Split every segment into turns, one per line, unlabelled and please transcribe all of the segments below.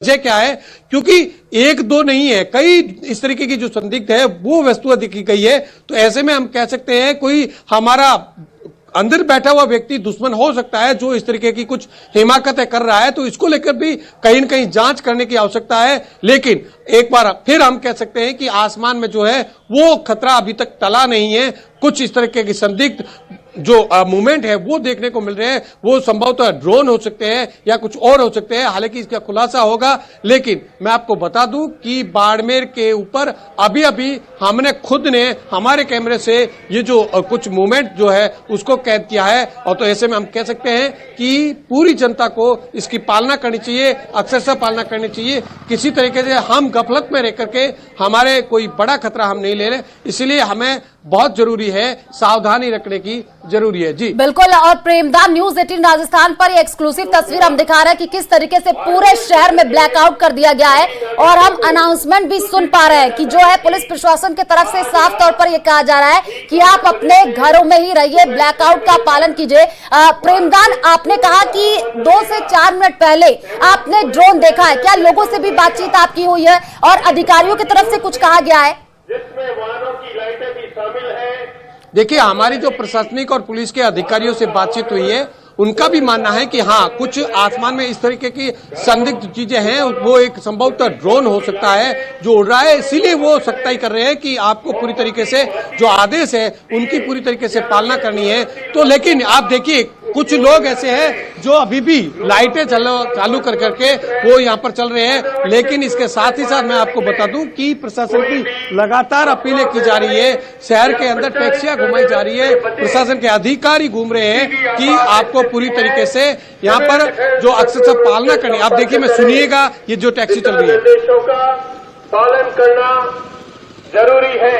वजह क्या है? क्योंकि एक दो नहीं है, कई इस तरीके की जो संदिग्ध है वो वस्तुएं दिखी गई है। तो ऐसे में हम कह सकते हैं कोई हमारा अंदर बैठा हुआ व्यक्ति दुश्मन हो सकता है जो इस तरीके की कुछ हिमाकतें कर रहा है। तो इसको लेकर भी कहीं न कहीं जांच करने की आवश्यकता है। लेकिन एक बार फिर हम कह सकते हैं कि आसमान में जो है वो खतरा अभी तक टला नहीं है। कुछ इस तरीके की संदिग्ध जो मूवमेंट है वो देखने को मिल रहे हैं। वो संभवतः ड्रोन हो सकते हैं या कुछ और हो सकते हैं, हालांकि इसका खुलासा होगा। लेकिन मैं आपको बता दूं कि बाड़मेर के ऊपर अभी अभी हमने खुद ने हमारे कैमरे से ये जो कुछ मूवमेंट जो है उसको कैद किया है। और तो ऐसे में हम कह सकते हैं कि पूरी जनता को इसकी पालना करनी चाहिए, अक्षरशः पालना करनी चाहिए। किसी तरीके से हम गफलत में रह करके हमारे कोई बड़ा खतरा हम नहीं ले रहे, इसलिए हमें बहुत जरूरी है, सावधानी रखने की जरूरी है। जी
बिल्कुल। और प्रेमदान न्यूज 18 राजस्थान पर ये एक्सक्लूसिव तस्वीर हम दिखा रहे हैं कि किस तरीके से पूरे शहर में ब्लैकआउट कर दिया गया है। और हम अनाउंसमेंट भी सुन पा रहे हैं कि जो है पुलिस प्रशासन की तरफ से साफ तौर पर यह कहा जा रहा है कि आप अपने घरों में ही रहिए, ब्लैकआउट का पालन कीजिए। प्रेमदान, आपने कहा कि 2 से 4 मिनट पहले आपने ड्रोन देखा है, क्या लोगों से भी बातचीत आपकी हुई है और अधिकारियों की तरफ से कुछ कहा गया है?
जिसमें वाहनों की लाइटें भी शामिल है।
देखिए, हमारी जो प्रशासनिक और पुलिस के अधिकारियों से बातचीत हुई है, उनका भी मानना है कि हाँ, कुछ आसमान में इस तरीके की संदिग्ध चीजें हैं। वो एक संभवतः ड्रोन हो सकता है जो उड़ रहा है, इसीलिए वो सख्ताई कर रहे हैं कि आपको पूरी तरीके से जो आदेश है उनकी पूरी तरीके से पालना करनी है। तो लेकिन आप देखिए, कुछ लोग ऐसे हैं जो अभी भी लाइटें चालू कर करके वो यहाँ पर चल रहे हैं। लेकिन इसके साथ ही साथ मैं आपको बता दूं कि प्रशासन की लगातार अपीलें की जा रही है, शहर के अंदर टैक्सियां घुमाई जा रही है, प्रशासन के अधिकारी घूम रहे हैं कि आपको पूरी तरीके से यहाँ पर जो अक्षरशः पालना करनी। आप देखिए, मैं सुनिएगा, ये जो टैक्सी चल रही है,
निर्देशों का पालन करना जरूरी है।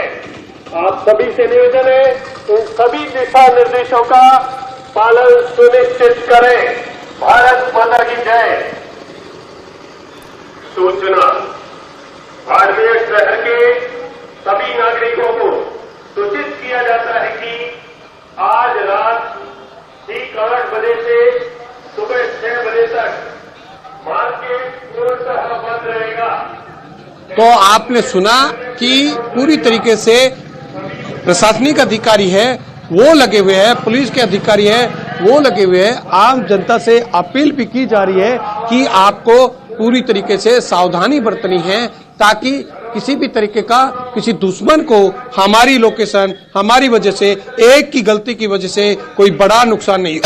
आप सभी से निवेदन है, इन सभी दिशा निर्देशों का पालन सुनिश्चित करें। भारत माता की जय। सूचना, बाड़मेर शहर के सभी नागरिकों को सूचित किया जाता है कि आज रात ठीक 8 बजे से सुबह 6 बजे तक मार्केट पूर्णतः बंद रहेगा।
तो आपने सुना कि पूरी तरीके से प्रशासनिक अधिकारी है वो लगे हुए हैं, पुलिस के अधिकारी है वो लगे हुए हैं। आम जनता से अपील भी की जा रही है कि आपको पूरी तरीके से सावधानी बरतनी है, ताकि किसी भी तरीके का किसी दुश्मन को हमारी लोकेशन, हमारी वजह से, एक की गलती की वजह से कोई बड़ा नुकसान नहीं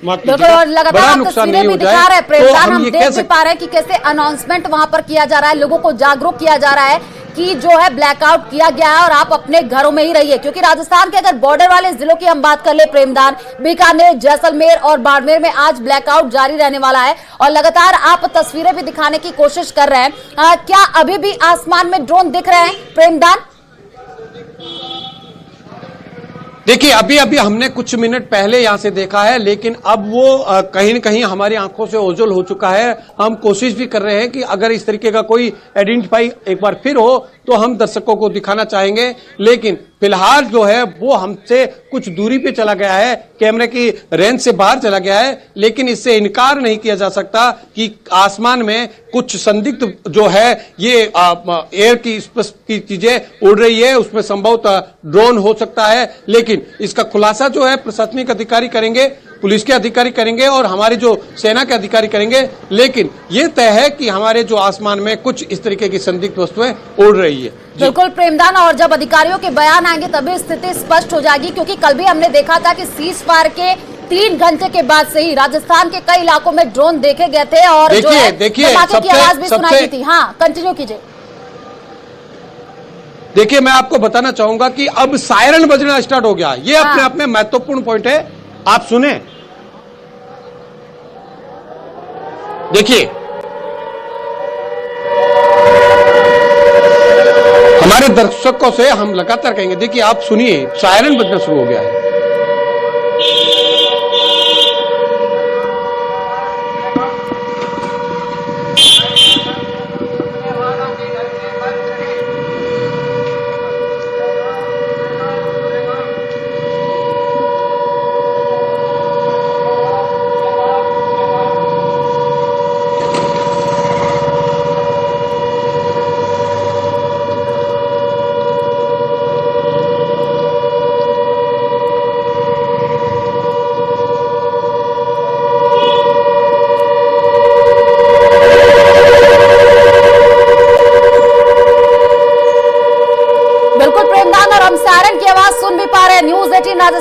और लगातार तस्वीरें भी दिखा रहे हैं प्रेमदान, हम देख भी पा रहे हैं कि कैसे अनाउंसमेंट वहां पर किया जा रहा है, लोगों को जागरूक किया जा रहा है कि जो है ब्लैकआउट किया गया है और आप अपने घरों में ही रहिए। क्योंकि राजस्थान के अगर बॉर्डर वाले जिलों की हम बात कर ले प्रेमदान, बीकानेर, जैसलमेर और बाड़मेर में आज ब्लैकआउट जारी रहने वाला है और लगातार आप तस्वीरें भी दिखाने की कोशिश कर रहे हैं। क्या अभी भी आसमान में ड्रोन दिख रहे हैं प्रेमदान?
देखिए, अभी अभी हमने कुछ मिनट पहले यहां से देखा है, लेकिन अब वो कहीं न कहीं हमारी आंखों से ओझल हो चुका है। हम कोशिश भी कर रहे हैं कि अगर इस तरीके का कोई आइडेंटिफाई एक बार फिर हो तो हम दर्शकों को दिखाना चाहेंगे। लेकिन फिलहाल जो है वो हमसे कुछ दूरी पे चला गया है, कैमरे की रेंज से बाहर चला गया है। लेकिन इससे इनकार नहीं किया जा सकता कि आसमान में कुछ संदिग्ध जो है ये एयर की चीजें उड़ रही है, उसमें संभवतः ड्रोन हो सकता है। लेकिन इसका खुलासा जो है प्रशासनिक अधिकारी करेंगे, पुलिस के अधिकारी करेंगे और हमारे जो सेना के अधिकारी करेंगे। लेकिन ये तय है कि हमारे जो आसमान में कुछ इस तरीके की संदिग्ध वस्तुएं उड़ रही है।
बिल्कुल प्रेमदान, और जब अधिकारियों के बयान आएंगे तभी स्थिति स्पष्ट हो जाएगी। क्योंकि कल भी हमने देखा था कि सीज फायर के 3 घंटे के बाद से ही राजस्थान के कई इलाकों में ड्रोन देखे गए थे और
देखिए
धमाके की आवाज भी सुनाई दी थी। हाँ, कंटिन्यू कीजिए।
देखिए, मैं आपको बताना चाहूंगा कि अब सायरन बजना स्टार्ट हो गया। ये अपने आप में महत्वपूर्ण पॉइंट है, आप सुने। देखिए, हमारे दर्शकों से हम लगातार कहेंगे, देखिए आप सुनिए, सायरन बजना शुरू हो गया है।
की आवाज सुन भी पा रहे हैं। न्यूज़ 18 राजस्थान